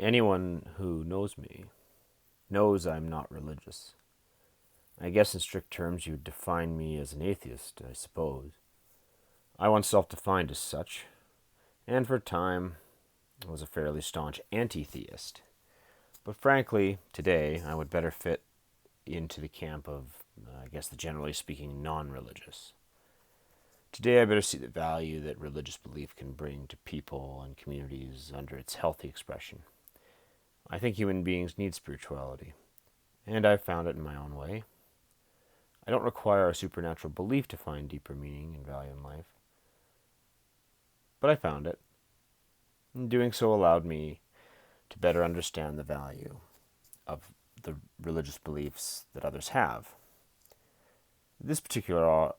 Anyone who knows me knows I'm not religious. I guess in strict terms you'd define me as an atheist, I suppose. I once self-defined as such, and for a time I was a fairly staunch anti-theist. But frankly, today I would better fit into the camp of, the generally speaking, non-religious. Today I better see the value that religious belief can bring to people and communities under its healthy expression. I think human beings need spirituality, and I've found it in my own way. I don't require a supernatural belief to find deeper meaning and value in life, but I found it, and doing so allowed me to better understand the value of the religious beliefs that others have. This particular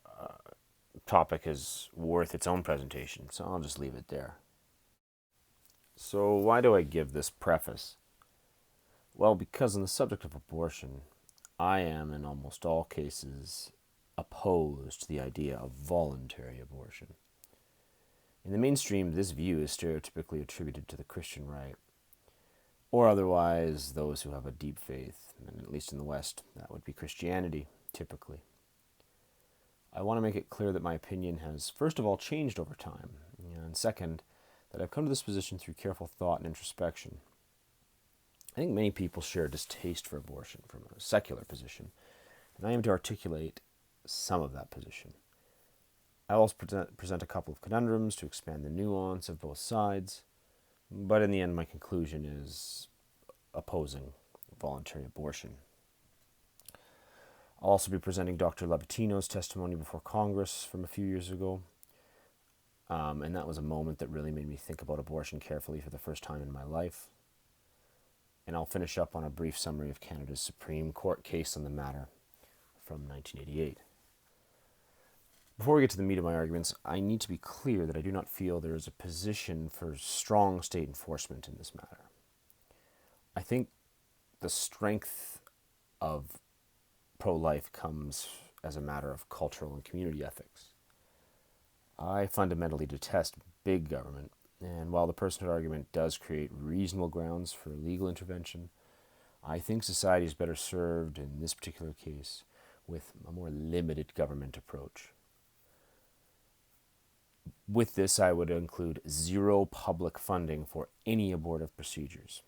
topic is worth its own presentation, so I'll just leave it there. So why do I give this preface? Well, because on the subject of abortion, I am in almost all cases opposed to the idea of voluntary abortion. In the mainstream, this view is stereotypically attributed to the Christian right, or otherwise those who have a deep faith, and at least in the West, that would be Christianity, typically. I want to make it clear that my opinion has, first of all, changed over time, and second, that I've come to this position through careful thought and introspection. I think many people share a distaste for abortion from a secular position, and I aim to articulate some of that position. I will also present a couple of conundrums to expand the nuance of both sides, but in the end my conclusion is opposing voluntary abortion. I'll also be presenting Dr. Levatino's testimony before Congress from a few years ago, and that was a moment that really made me think about abortion carefully for the first time in my life. And I'll finish up on a brief summary of Canada's Supreme Court case on the matter from 1988. Before we get to the meat of my arguments, I need to be clear that I do not feel there is a position for strong state enforcement in this matter. I think the strength of pro-life comes as a matter of cultural and community ethics. I fundamentally detest big government, and while the personhood argument does create reasonable grounds for legal intervention, I think society is better served in this particular case with a more limited government approach. With this, I would include zero public funding for any abortive procedures,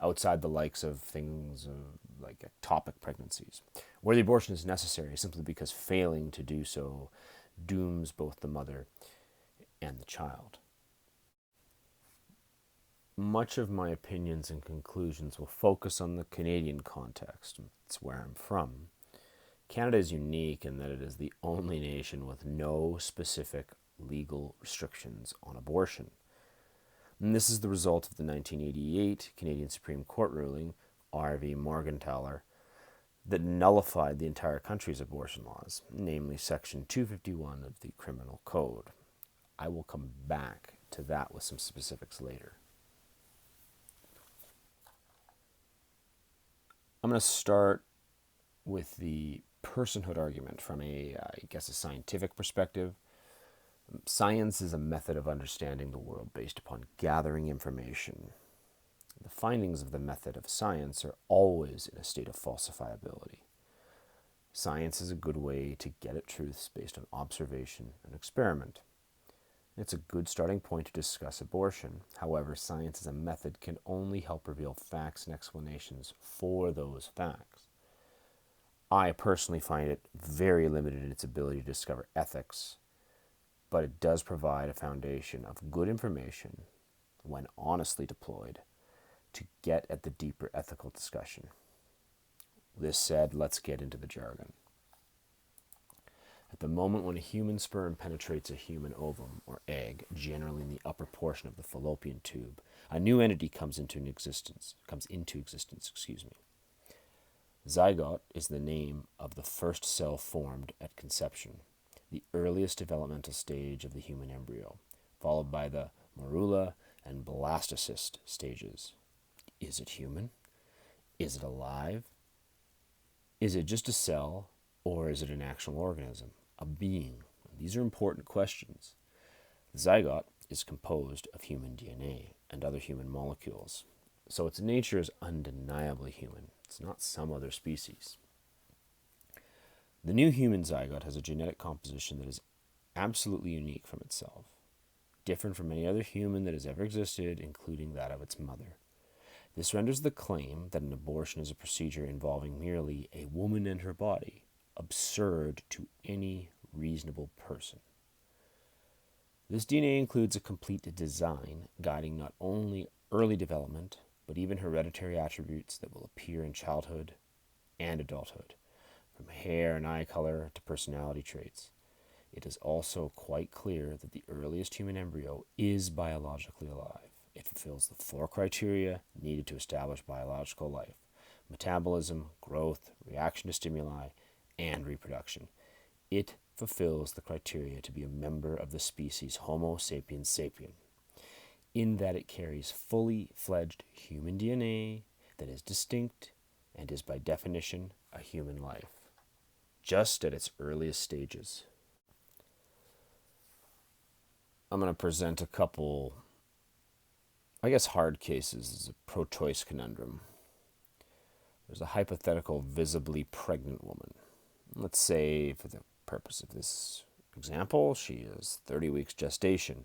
outside the likes of things like ectopic pregnancies, where the abortion is necessary simply because failing to do so dooms both the mother and the child. Much of my opinions and conclusions will focus on the Canadian context. It's where I'm from. Canada is unique in that it is the only nation with no specific legal restrictions on abortion. And this is the result of the 1988 Canadian Supreme Court ruling, R.V. Morgentaler, that nullified the entire country's abortion laws, namely Section 251 of the Criminal Code. I will come back to that with some specifics later. I'm going to start with the personhood argument from a scientific perspective. Science is a method of understanding the world based upon gathering information. The findings of the method of science are always in a state of falsifiability. Science is a good way to get at truths based on observation and experiment. It's a good starting point to discuss abortion. However, science as a method can only help reveal facts and explanations for those facts. I personally find it very limited in its ability to discover ethics, but it does provide a foundation of good information, when honestly deployed, to get at the deeper ethical discussion. This said, let's get into the jargon. At the moment when a human sperm penetrates a human ovum or egg, generally in the upper portion of the fallopian tube, a new entity comes into existence. Zygote is the name of the first cell formed at conception, the earliest developmental stage of the human embryo, followed by the morula and blastocyst stages. Is it human? Is it alive? Is it just a cell, or is it an actual organism, a being? These are important questions. The zygote is composed of human DNA and other human molecules. So its nature is undeniably human. It's not some other species. The new human zygote has a genetic composition that is absolutely unique from itself, different from any other human that has ever existed, including that of its mother. This renders the claim that an abortion is a procedure involving merely a woman and her body absurd to any reasonable person. This DNA includes a complete design guiding not only early development, but even hereditary attributes that will appear in childhood and adulthood, from hair and eye color to personality traits. It is also quite clear that the earliest human embryo is biologically alive. It fulfills the 4 criteria needed to establish biological life: metabolism, growth, reaction to stimuli, and reproduction. It fulfills the criteria to be a member of the species Homo sapiens sapien, in that it carries fully fledged human DNA that is distinct and is by definition a human life, just at its earliest stages. I'm going to present a couple, hard cases as a pro-choice conundrum. There's a hypothetical visibly pregnant woman. Let's say, for the purpose of this example, she is 30 weeks gestation,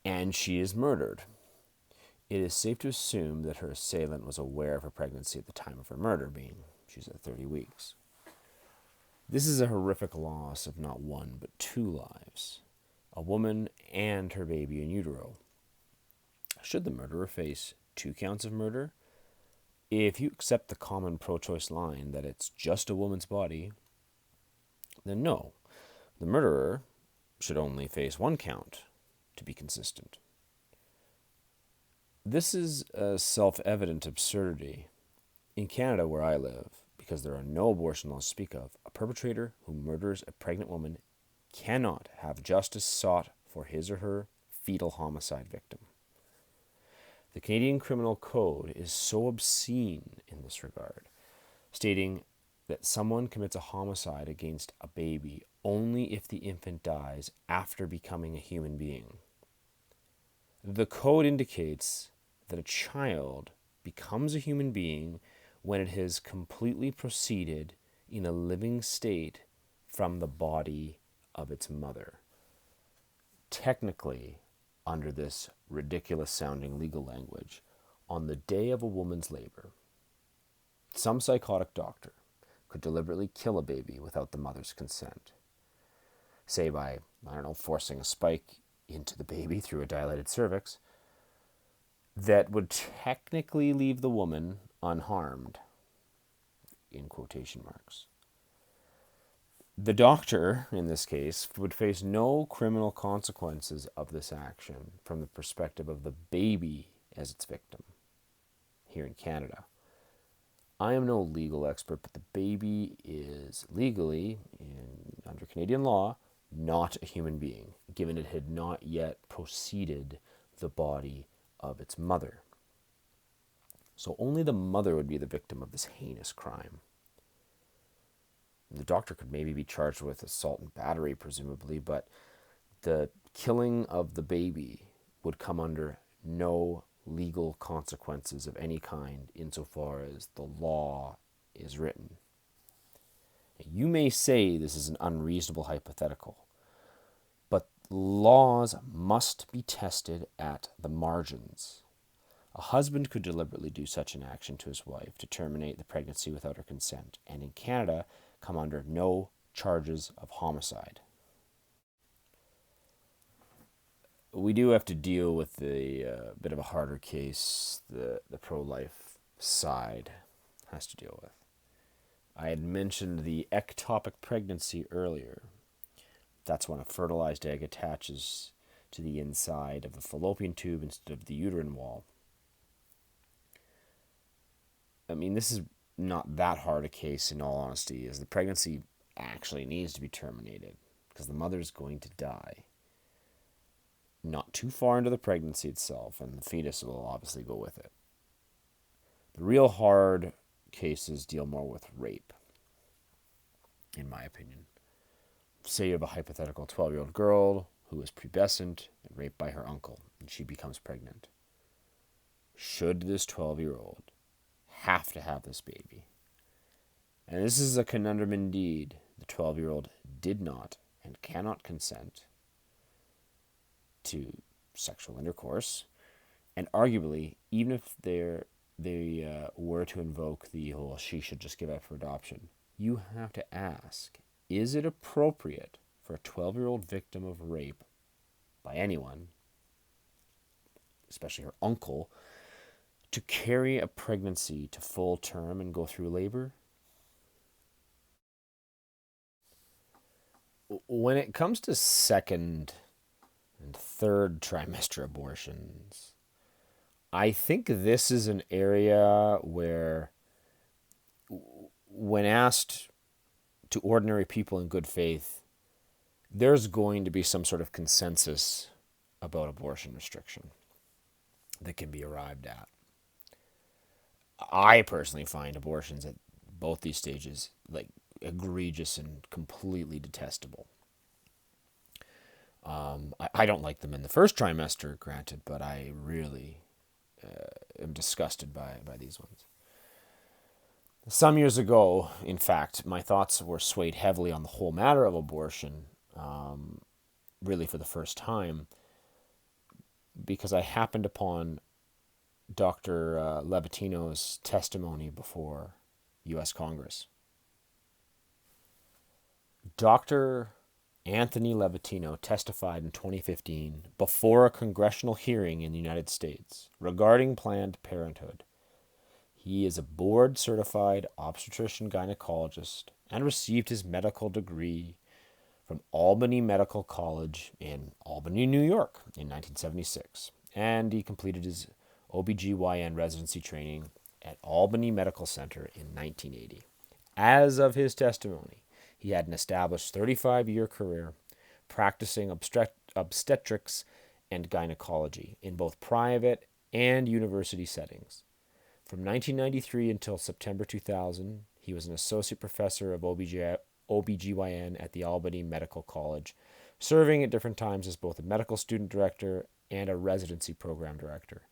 and she is murdered. It is safe to assume that her assailant was aware of her pregnancy at the time of her murder, being she's at 30 weeks. This is a horrific loss of not 1 but 2 lives, a woman and her baby in utero. Should the murderer face 2 counts of murder? If you accept the common pro-choice line that it's just a woman's body, then no, the murderer should only face 1 count to be consistent. This is a self-evident absurdity. In Canada, where I live, because there are no abortion laws to speak of, a perpetrator who murders a pregnant woman cannot have justice sought for his or her fetal homicide victim. The Canadian Criminal Code is so obscene in this regard, stating that someone commits a homicide against a baby only if the infant dies after becoming a human being. The code indicates that a child becomes a human being when it has completely proceeded in a living state from the body of its mother. Technically, under this ridiculous-sounding legal language, on the day of a woman's labor, some psychotic doctor could deliberately kill a baby without the mother's consent. Say by, forcing a spike into the baby through a dilated cervix, that would technically leave the woman unharmed, in quotation marks. The doctor, in this case, would face no criminal consequences of this action from the perspective of the baby as its victim, here in Canada. I am no legal expert, but the baby is legally, under Canadian law, not a human being, given it had not yet proceeded the body of its mother. So only the mother would be the victim of this heinous crime. The doctor could maybe be charged with assault and battery, presumably, but the killing of the baby would come under no legal consequences of any kind insofar as the law is written. You may say this is an unreasonable hypothetical, but laws must be tested at the margins. A husband could deliberately do such an action to his wife to terminate the pregnancy without her consent, and in Canada, come under no charges of homicide. We do have to deal with a bit of a harder case the pro-life side has to deal with. I had mentioned the ectopic pregnancy earlier. That's when a fertilized egg attaches to the inside of the fallopian tube instead of the uterine wall. This is not that hard a case, in all honesty, as the pregnancy actually needs to be terminated because the mother's going to die not too far into the pregnancy itself, and the fetus will obviously go with it. The real hard cases deal more with rape, in my opinion. Say you have a hypothetical 12-year-old girl who is pubescent and raped by her uncle, and she becomes pregnant. should this 12-year-old have to have this baby? And this is a conundrum indeed. The 12-year-old did not and cannot consent to sexual intercourse. And arguably, even if they were to invoke the whole she should just give up for adoption, you have to ask, is it appropriate for a 12-year-old victim of rape by anyone, especially her uncle, to carry a pregnancy to full term and go through labor? When it comes to second and third trimester abortions, I think this is an area where, when asked to ordinary people in good faith, there's going to be some sort of consensus about abortion restriction that can be arrived at. I personally find abortions at both these stages like egregious and completely detestable. I don't like them in the first trimester, granted, but I really am disgusted by these ones. Some years ago, in fact, my thoughts were swayed heavily on the whole matter of abortion, really for the first time, because I happened upon Dr. Levatino's testimony before U.S. Congress. Dr. Anthony Levatino testified in 2015 before a congressional hearing in the United States regarding Planned Parenthood. He is a board-certified obstetrician gynecologist and received his medical degree from Albany Medical College in Albany, New York in 1976. And he completed his OBGYN residency training at Albany Medical Center in 1980. As of his testimony, he had an established 35-year career practicing obstetrics and gynecology in both private and university settings. From 1993 until September 2000, he was an associate professor of OBGYN at the Albany Medical College, serving at different times as both a medical student director and a residency program director.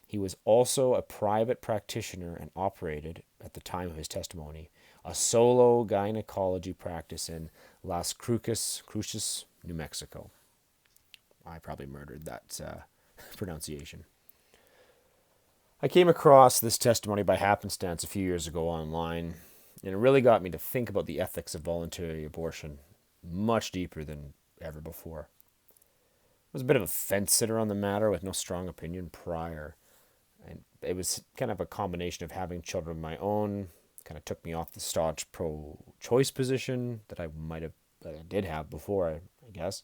He was also a private practitioner and operated, at the time of his testimony, a solo gynecology practice in Las Cruces, New Mexico. I probably murdered that pronunciation. I came across this testimony by happenstance a few years ago online, and it really got me to think about the ethics of voluntary abortion much deeper than ever before. I was a bit of a fence-sitter on the matter with no strong opinion prior, and it was kind of a combination of having children of my own, kind of took me off the staunch pro-choice position that I did have before, I guess.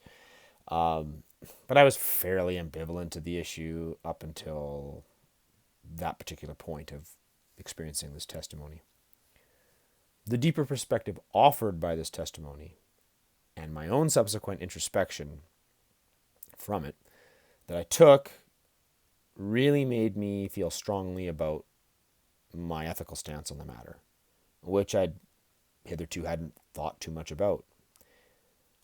But I was fairly ambivalent to the issue up until that particular point of experiencing this testimony. The deeper perspective offered by this testimony and my own subsequent introspection from it that I took really made me feel strongly about my ethical stance on the matter, which I'd hitherto hadn't thought too much about.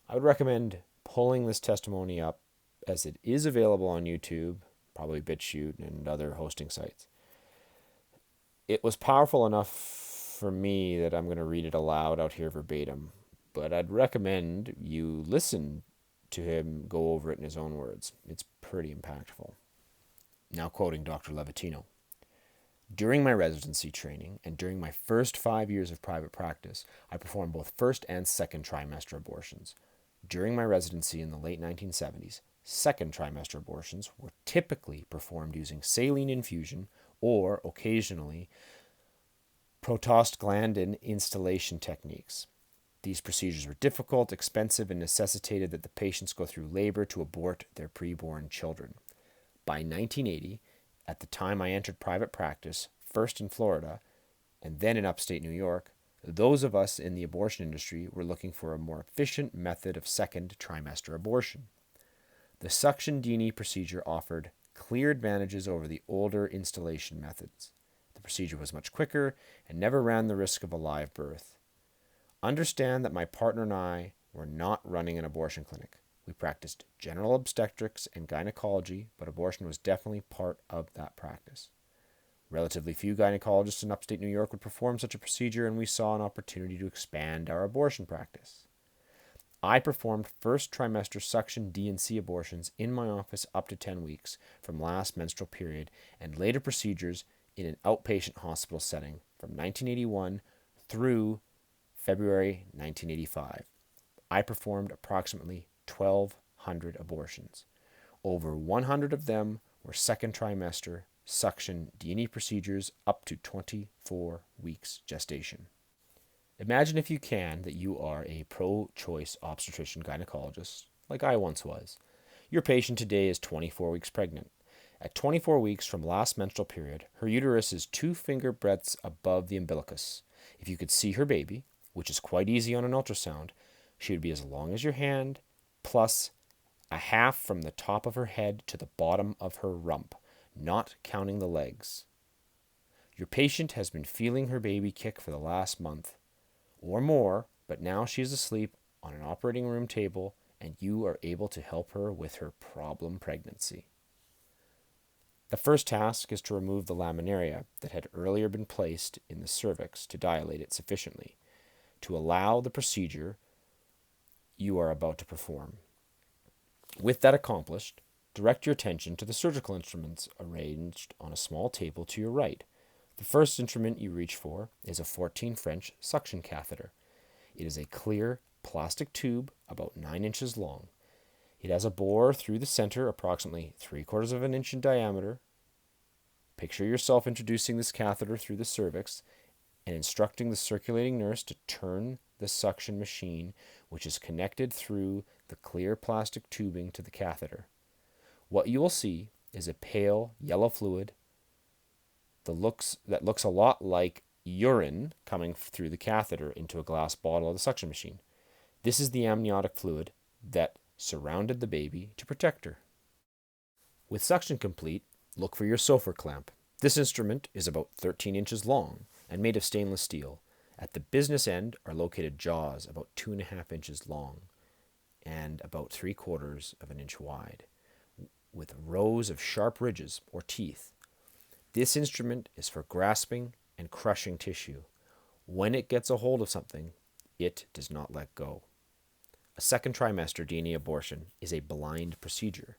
I would recommend pulling this testimony up, as it is available on YouTube, probably BitChute and other hosting sites. It was powerful enough for me that I'm going to read it aloud out here verbatim, but I'd recommend you listen to him go over it in his own words. It's pretty impactful. Now quoting Dr. Levatino. During my residency training and during my first 5 years of private practice, I performed both first and second trimester abortions. During my residency in the late 1970s, second trimester abortions were typically performed using saline infusion or, occasionally, prostaglandin instillation techniques. These procedures were difficult, expensive, and necessitated that the patients go through labor to abort their preborn children. By 1980, at the time I entered private practice, first in Florida and then in upstate New York, those of us in the abortion industry were looking for a more efficient method of second trimester abortion. The suction Dini procedure offered clear advantages over the older installation methods. The procedure was much quicker and never ran the risk of a live birth. Understand that my partner and I were not running an abortion clinic. We practiced general obstetrics and gynecology, but abortion was definitely part of that practice. Relatively few gynecologists in upstate New York would perform such a procedure, and we saw an opportunity to expand our abortion practice. I performed first trimester suction D&C abortions in my office up to 10 weeks from last menstrual period, and later procedures in an outpatient hospital setting from 1981 through February 1985. I performed approximately 1,200 abortions. Over 100 of them were second trimester suction D&E procedures up to 24 weeks gestation. Imagine, if you can, that you are a pro-choice obstetrician gynecologist, like I once was. Your patient today is 24 weeks pregnant. At 24 weeks from last menstrual period, her uterus is 2 finger breadths above the umbilicus. If you could see her baby, which is quite easy on an ultrasound, she would be as long as your hand, plus a half from the top of her head to the bottom of her rump, not counting the legs. Your patient has been feeling her baby kick for the last month or more, but now she is asleep on an operating room table, and you are able to help her with her problem pregnancy. The first task is to remove the laminaria that had earlier been placed in the cervix to dilate it sufficiently to allow the procedure you are about to perform. With that accomplished, direct your attention to the surgical instruments arranged on a small table to your right. The first instrument you reach for is a 14 French suction catheter. It is a clear plastic tube about 9 inches long. It has a bore through the center approximately 3/4 of an inch in diameter. Picture yourself introducing this catheter through the cervix and instructing the circulating nurse to turn the suction machine, which is connected through the clear plastic tubing to the catheter. What you will see is a pale yellow fluid that looks a lot like urine coming through the catheter into a glass bottle of the suction machine. This is the amniotic fluid that surrounded the baby to protect her. With suction complete, look for your Sofer clamp. This instrument is about 13 inches long and made of stainless steel. At the business end are located jaws about 2.5 inches long and about 3/4 of an inch wide, with rows of sharp ridges or teeth. This instrument is for grasping and crushing tissue. When it gets a hold of something, it does not let go. A second trimester D&E abortion is a blind procedure.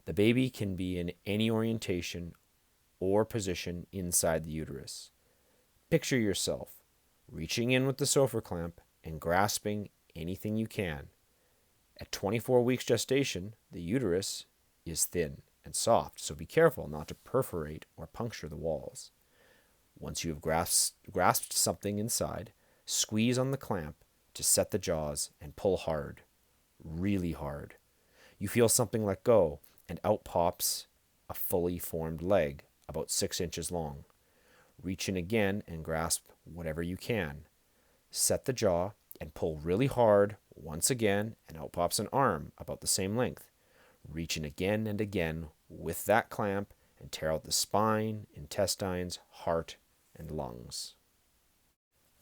The baby can be in any orientation or position inside the uterus. Picture yourself reaching in with the Sofer clamp and grasping anything you can. At 24 weeks gestation, the uterus is thin and soft, so be careful not to perforate or puncture the walls. Once you have grasped something inside, squeeze on the clamp to set the jaws and pull hard, really hard. You feel something let go, and out pops a fully formed leg about 6 inches long. Reach in again and grasp whatever you can. Set the jaw and pull really hard once again, and out pops an arm about the same length. Reach in again and again with that clamp and tear out the spine, intestines, heart, and lungs.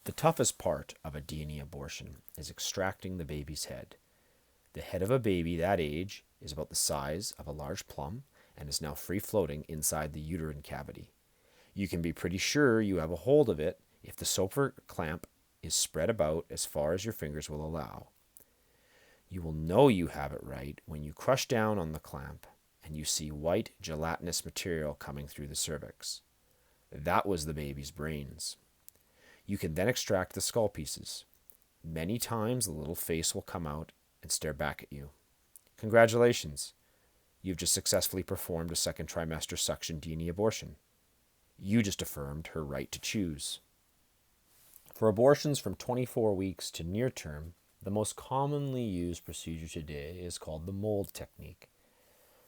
The toughest part of a D&E abortion is extracting the baby's head. The head of a baby that age is about the size of a large plum and is now free floating inside the uterine cavity. You can be pretty sure you have a hold of it if the Sofer clamp is spread about as far as your fingers will allow. You will know you have it right when you crush down on the clamp and you see white gelatinous material coming through the cervix. That was the baby's brains. You can then extract the skull pieces. Many times the little face will come out and stare back at you. Congratulations! You've just successfully performed a second trimester suction D&E abortion. You just affirmed her right to choose. For abortions from 24 weeks to near term, the most commonly used procedure today is called the mold technique.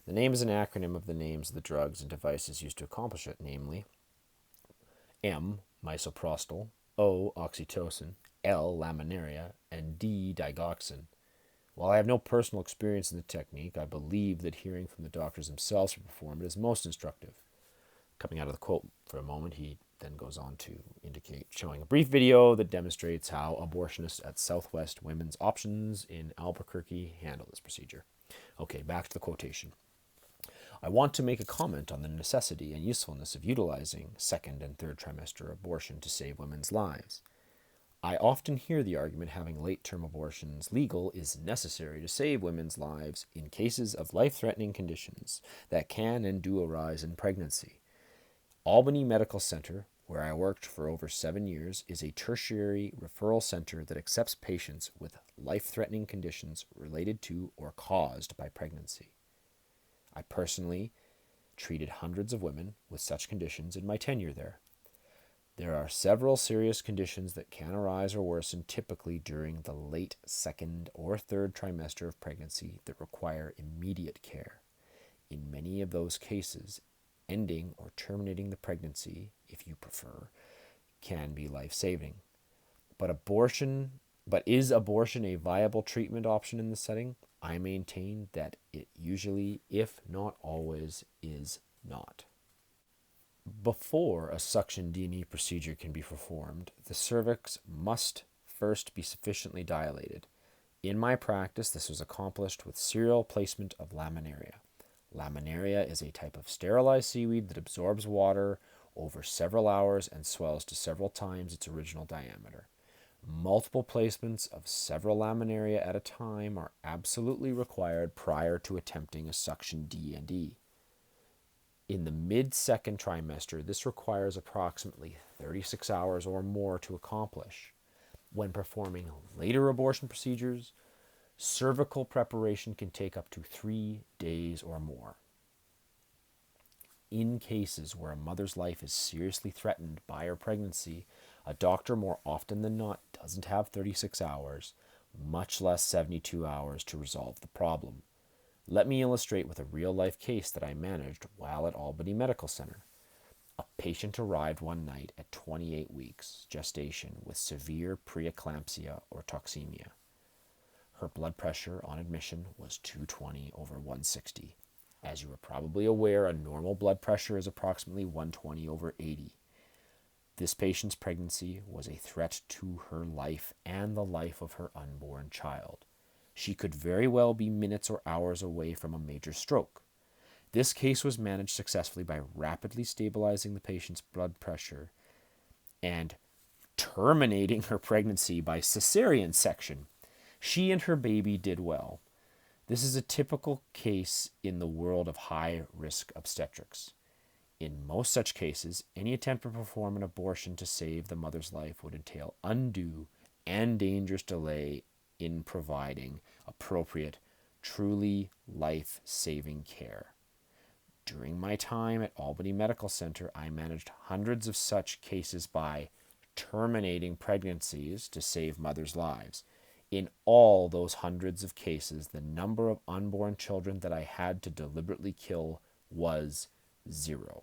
The name is an acronym of the names of the drugs and devices used to accomplish it, namely M, misoprostol, O, oxytocin, L, laminaria, and D, digoxin. While I have no personal experience in the technique, I believe that hearing from the doctors themselves who perform it is most instructive. Coming out of the quote for a moment, he then goes on to indicate showing a brief video that demonstrates how abortionists at Southwest Women's Options in Albuquerque handle this procedure. Okay, back to the quotation. I want to make a comment on the necessity and usefulness of utilizing second and third trimester abortion to save women's lives. I often hear the argument having late-term abortions legal is necessary to save women's lives in cases of life-threatening conditions that can and do arise in pregnancy. Albany Medical Center, where I worked for over 7 years, is a tertiary referral center that accepts patients with life-threatening conditions related to or caused by pregnancy. I personally treated hundreds of women with such conditions in my tenure there. There are several serious conditions that can arise or worsen typically during the late second or third trimester of pregnancy that require immediate care. In many of those cases, ending or terminating the pregnancy, if you prefer, can be life-saving. But is abortion a viable treatment option in this setting? I maintain that it usually, if not always, is not. Before a suction D&E procedure can be performed, the cervix must first be sufficiently dilated. In my practice, this was accomplished with serial placement of laminaria. Laminaria is a type of sterilized seaweed that absorbs water over several hours and swells to several times its original diameter. Multiple placements of several laminaria at a time are absolutely required prior to attempting a suction D&E. In the mid-second trimester, this requires approximately 36 hours or more to accomplish. When performing later abortion procedures, cervical preparation can take up to 3 days or more. In cases where a mother's life is seriously threatened by her pregnancy, a doctor more often than not doesn't have 36 hours, much less 72 hours to resolve the problem. Let me illustrate with a real-life case that I managed while at Albany Medical Center. A patient arrived one night at 28 weeks gestation with severe preeclampsia or toxemia. Her blood pressure on admission was 220 over 160. As you are probably aware, a normal blood pressure is approximately 120 over 80. This patient's pregnancy was a threat to her life and the life of her unborn child. She could very well be minutes or hours away from a major stroke. This case was managed successfully by rapidly stabilizing the patient's blood pressure and terminating her pregnancy by cesarean section. She and her baby did well. This is a typical case in the world of high-risk obstetrics. In most such cases, any attempt to perform an abortion to save the mother's life would entail undue and dangerous delay in providing appropriate, truly life-saving care. During my time at Albany Medical Center, I managed hundreds of such cases by terminating pregnancies to save mothers' lives. In all those hundreds of cases, the number of unborn children that I had to deliberately kill was 0.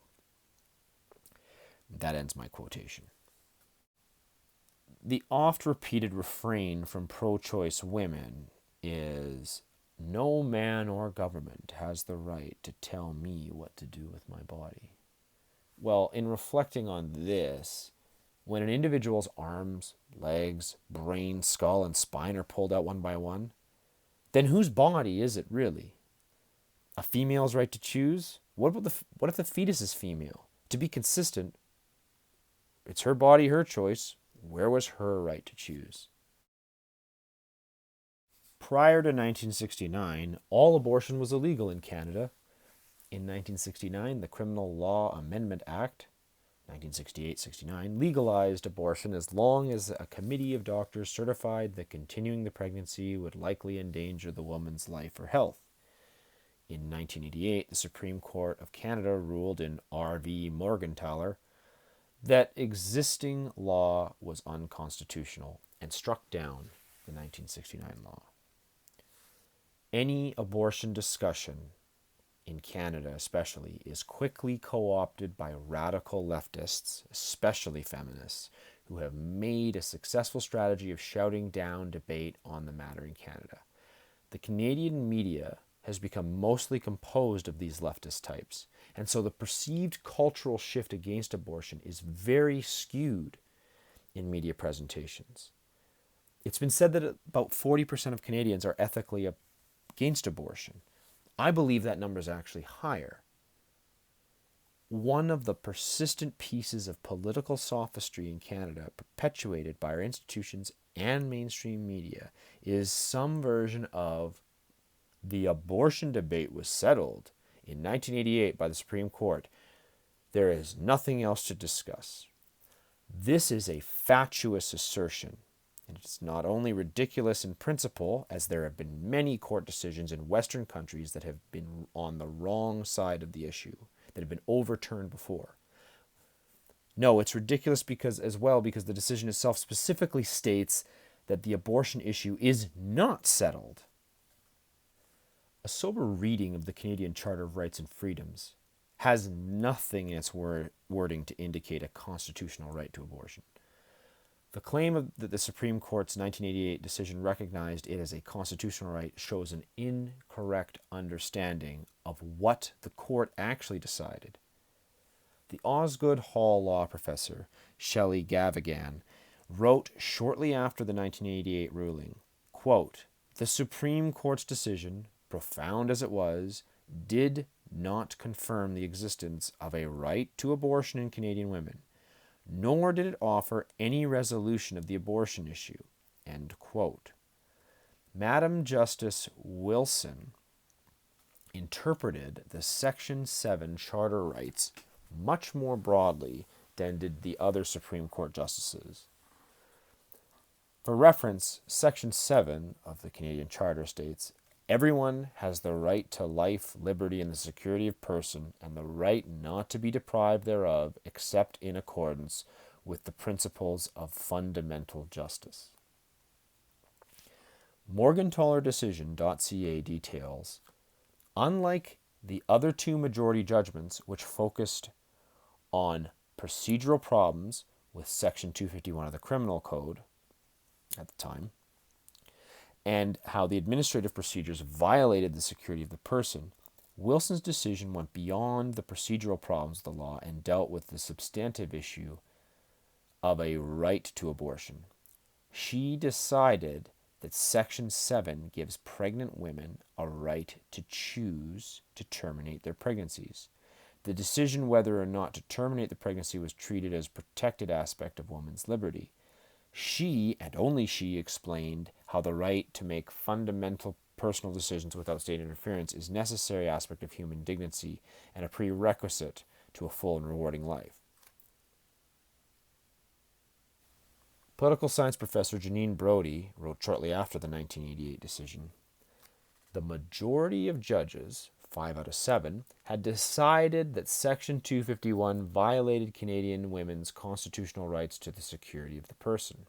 That ends my quotation. The oft-repeated refrain from pro-choice women is, "No man or government has the right to tell me what to do with my body." Well, in reflecting on this, when an individual's arms, legs, brain, skull, and spine are pulled out one by one, then whose body is it really? A female's right to choose? What if the fetus is female? To be consistent, it's her body, her choice. Where was her right to choose? Prior to 1969, all abortion was illegal in Canada. In 1969, the Criminal Law Amendment Act, 1968-69, legalized abortion as long as a committee of doctors certified that continuing the pregnancy would likely endanger the woman's life or health. In 1988, the Supreme Court of Canada ruled in R.V. Morgentaler that existing law was unconstitutional and struck down the 1969 law. Any abortion discussion, in Canada especially, is quickly co-opted by radical leftists, especially feminists, who have made a successful strategy of shouting down debate on the matter in Canada. The Canadian media has become mostly composed of these leftist types, and so the perceived cultural shift against abortion is very skewed in media presentations. It's been said that about 40% of Canadians are ethically against abortion. I believe that number is actually higher. one of the persistent pieces of political sophistry in Canada perpetuated by our institutions and mainstream media is some version of the abortion debate was settled in 1988 by the Supreme Court. There is nothing else to discuss. This is a fatuous assertion, and it's not only ridiculous in principle, as there have been many court decisions in Western countries that have been on the wrong side of the issue, that have been overturned before. No, it's ridiculous because the decision itself specifically states that the abortion issue is not settled. A sober reading of the Canadian Charter of Rights and Freedoms has nothing in its wording to indicate a constitutional right to abortion. The claim that the Supreme Court's 1988 decision recognized it as a constitutional right shows an incorrect understanding of what the court actually decided. The Osgoode Hall law professor, Shelley Gavigan, wrote shortly after the 1988 ruling, quote, "The Supreme Court's decision, profound as it was, did not confirm the existence of a right to abortion in Canadian women, nor did it offer any resolution of the abortion issue." End quote. Madam Justice Wilson interpreted the Section 7 Charter rights much more broadly than did the other Supreme Court justices. For reference, Section 7 of the Canadian Charter states, "Everyone has the right to life, liberty, and the security of person, and the right not to be deprived thereof, except in accordance with the principles of fundamental justice." Morgentaler decision.ca details, unlike the other two majority judgments which focused on procedural problems with Section 251 of the Criminal Code at the time, and how the administrative procedures violated the security of the person, Wilson's decision went beyond the procedural problems of the law and dealt with the substantive issue of a right to abortion. She decided that Section 7 gives pregnant women a right to choose to terminate their pregnancies. The decision whether or not to terminate the pregnancy was treated as a protected aspect of women's liberty. She, and only she, explained how the right to make fundamental personal decisions without state interference is a necessary aspect of human dignity and a prerequisite to a full and rewarding life. Political science professor Janine Brodie wrote shortly after the 1988 decision, "The majority of judges, 5 out of 7, had decided that Section 251 violated Canadian women's constitutional rights to the security of the person.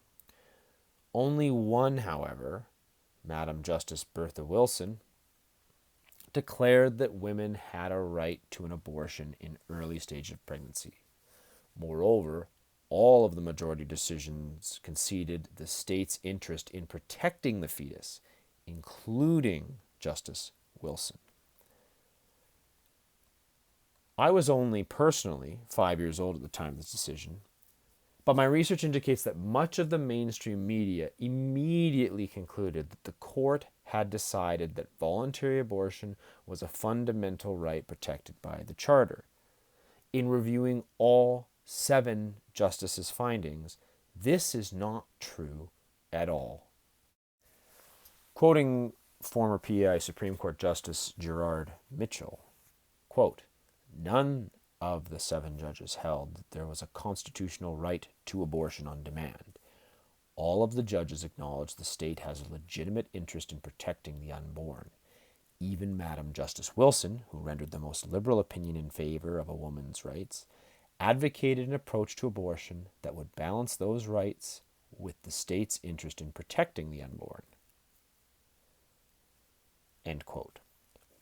Only one, however, Madam Justice Bertha Wilson, declared that women had a right to an abortion in early stage of pregnancy. Moreover, all of the majority decisions conceded the state's interest in protecting the fetus, including Justice Wilson." I was only personally 5 years old at the time of this decision, but my research indicates that much of the mainstream media immediately concluded that the court had decided that voluntary abortion was a fundamental right protected by the Charter. In reviewing all 7 justices' findings, this is not true at all. Quoting former PEI Supreme Court Justice Gerard Mitchell, quote, "None of the 7 judges held that there was a constitutional right to abortion on demand. All of the judges acknowledged the state has a legitimate interest in protecting the unborn. Even Madam Justice Wilson, who rendered the most liberal opinion in favor of a woman's rights, advocated an approach to abortion that would balance those rights with the state's interest in protecting the unborn." End quote.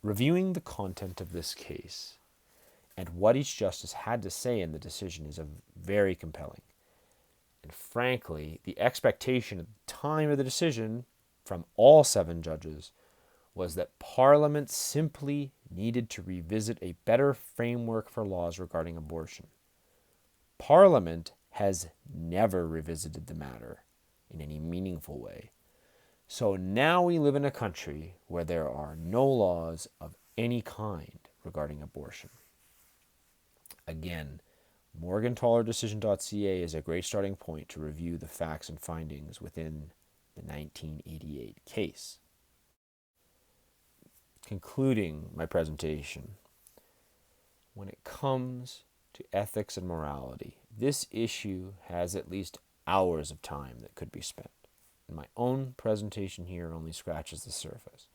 Reviewing the content of this case and what each justice had to say in the decision is very compelling. And frankly, the expectation at the time of the decision from all 7 judges was that Parliament simply needed to revisit a better framework for laws regarding abortion. Parliament has never revisited the matter in any meaningful way. So now we live in a country where there are no laws of any kind regarding abortion. Again, Morgentaler is a great starting point to review the facts and findings within the 1988 case. Concluding my presentation, when it comes to ethics and morality, this issue has at least hours of time that could be spent. And my own presentation here only scratches the surface.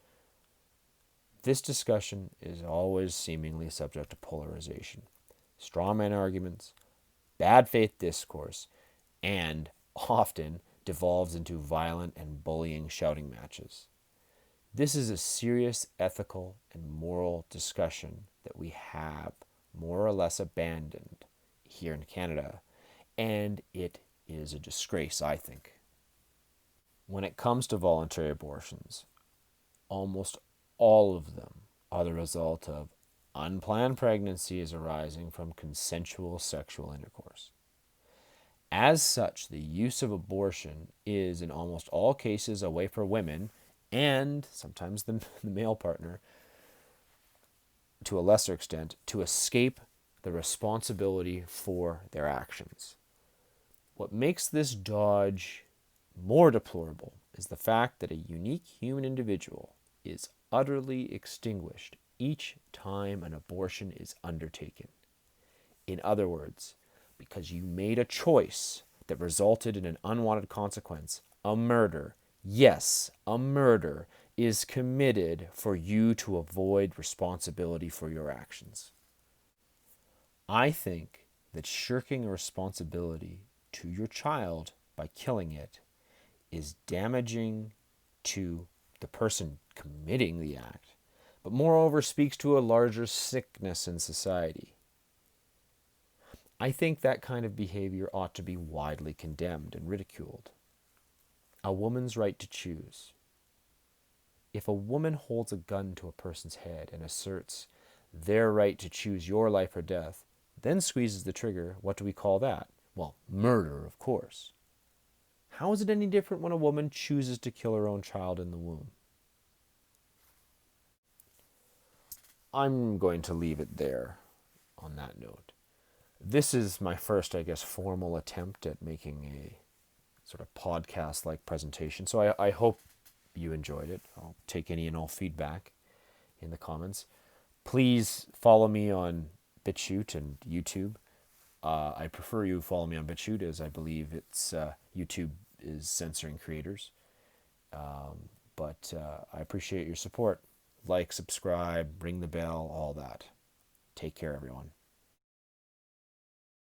This discussion is always seemingly subject to polarization, straw man arguments, bad faith discourse, and often devolves into violent and bullying shouting matches. This is a serious ethical and moral discussion that we have more or less abandoned here in Canada, and it is a disgrace, I think. When it comes to voluntary abortions, almost all of them are the result of unplanned pregnancies arising from consensual sexual intercourse. As such, the use of abortion is in almost all cases a way for women, and sometimes the male partner, to a lesser extent, to escape the responsibility for their actions. What makes this dodge more deplorable is the fact that a unique human individual is utterly extinguished each time an abortion is undertaken. In other words, because you made a choice that resulted in an unwanted consequence, a murder, yes, a murder, is committed for you to avoid responsibility for your actions. I think that shirking a responsibility to your child by killing it is damaging to the person committing the act, but moreover speaks to a larger sickness in society. I think that kind of behavior ought to be widely condemned and ridiculed. A woman's right to choose. If a woman holds a gun to a person's head and asserts their right to choose your life or death, then squeezes the trigger, what do we call that? Well, murder, of course. How is it any different when a woman chooses to kill her own child in the womb? I'm going to leave it there on that note. This is my first, I guess, formal attempt at making a sort of podcast-like presentation, so I hope you enjoyed it. I'll take any and all feedback in the comments. Please follow me on BitChute and YouTube. I prefer you follow me on BitChute, as I believe it's YouTube is censoring creators. But I appreciate your support. Like, subscribe, ring the bell, all that. Take care, everyone.